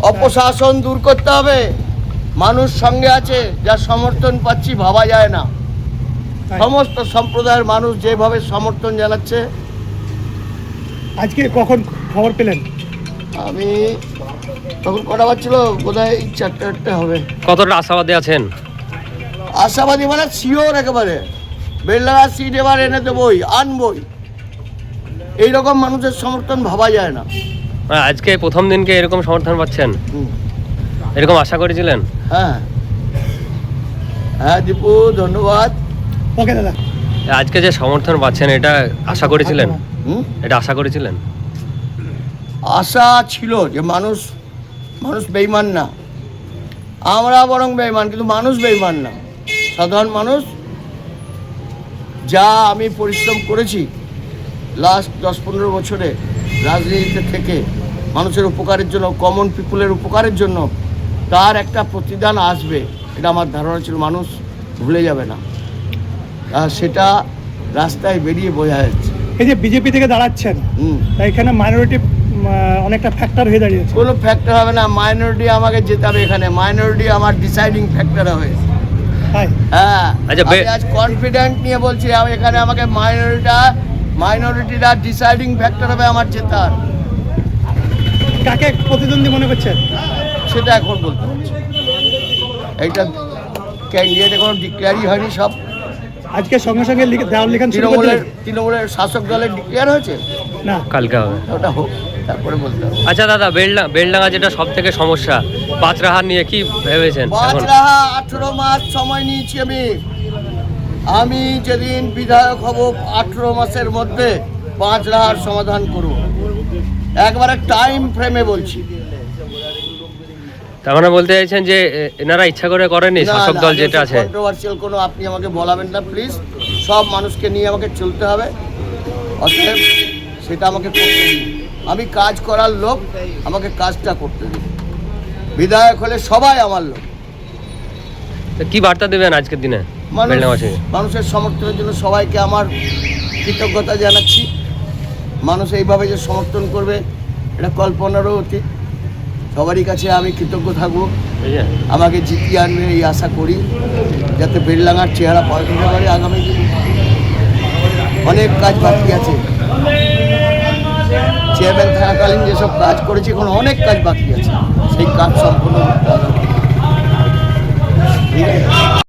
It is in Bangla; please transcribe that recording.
অপশাসন দূর করতে হবে। মানুষ সঙ্গে আছে, যা সমর্থন পাচ্ছি ভাবা যায় না। সমস্ত সম্প্রদায়ের মানুষ যেভাবে সমর্থন জানাচ্ছে। আজকে কখন খবর পেলেন? আমি তখন কটা বাজছিল, বোধহয় 4টা হবে। কতটা আশাবাদী আছেন? আশাবাদী মানে শিওর একেবারে। বেলডাঙ্গা সিট এবার এনে দেবই, আনবই। এইরকম মানুষের সমর্থন ভাবা যায় না। আজকে প্রথম দিনকে এরকম সমর্থন পাচ্ছেন, হুম। এরকম আশা করেছিলেন? হ্যাঁ হ্যাঁ দীপু, ধন্যবাদ। ওকে দাদা। আজকে যে সমর্থন পাচ্ছেন এটা আশা করেছিলেন? এটা আশা করেছিলেন? আশা ছিল যে মানুষ বেইমান না, আমরা বরং বেইমান, কিন্তু মানুষ বেইমান না। সাধারণ মানুষ, যা আমি পরিশ্রম করেছি লাস্ট 10-15 বছরে রাজনীতিতে থেকে মানুষের উপকারের জন্য, কমন পিপুলের উপকারের জন্য, তার একটা প্রতিদান আসবে, এটা আমার ধারণা ছিল। মানুষ ভুলে যাবে না, সেটা রাস্তায় বেরিয়ে বোঝা যাচ্ছে। এই যে বিজেপি থেকে দাঁড়াচ্ছেন, তাই এখানে মাইনরিটি অনেকটা ফ্যাক্টর হয়ে দাঁড়িয়েছে। কোনো ফ্যাক্টর হবে না, মাইনরিটি আমাকে জেতাবে এখানে। মাইনরিটি আমার ডিসাইডিং ফ্যাক্টর হবে। হ্যাঁ, আমি আজ কনফিডেন্ট নিয়ে বলছি, এখানে আমাকে মাইনরিটিটা ডিসাইডিং ফ্যাক্টর হবে আমার জেতার। কাকে প্রতিদ্বন্দ্বী মনে করছেন সেটা এখন বলতে পারছি। এইটা ক্যান্ডিডেট এখন ডিক্লেয়ারই হয়নি। সব আজকে সঙ্গে সঙ্গে দেওয়াল লিখন তৃণমূলের শাসক দলের ডিক্লেয়ার হয়েছে না, কালকে হবে। ওটা হোক, তারপরে বলতে হবে। আচ্ছা দাদা, বেলডাঙ্গা যেটা সব থেকে সমস্যা, পাঁচরাহার নিয়ে কি ভেবেছেন? পাঁচরাহা 18 মাস সময় নিয়েছি আমি যেদিন বিধায়ক হব 18 মাসের মধ্যে পাঁচরাহার সমাধান করব, একবারে টাইম ফ্রেমে বলছি। তার মানে বলতে চাইছেন যে এনারা ইচ্ছা করে করেনি? শাসক দল যেটা আছে কন্ট্রোভার্সিয়াল কোনো আপনি আমাকে বলাবেন না প্লিজ। সব মানুষকে নিয়ে আমাকে চলতে হবে, অতএব সেটা আমাকে করতে দিন। আমি কাজ করার লোক, আমাকে কাজটা করতে দিন। বিধায়ক হলে সবাই আমার লোক। কি বার্তা দেবেন আজকের দিনে? মানুষের সমর্থনের জন্য সবাইকে আমার কৃতজ্ঞতা জানাচ্ছি। মানুষ এইভাবে যে সমর্থন করবে এটা কল্পনারও অতীত। সবারই কাছে আমি কৃতজ্ঞ থাকবো। আমাকে জিতিয়ে আনবে এই আশা করি, যাতে বেলডাঙ্গার চেহারা পাল্টাতে পারে আগামী দিনে। অনেক কাজ বাকি আছে, চেয়ারম্যান থাকাকালীন যেসব কাজ করেছি এখন অনেক কাজ বাকি আছে, সেই কাজ সম্পূর্ণ করতে হবে। ঠিক আছে।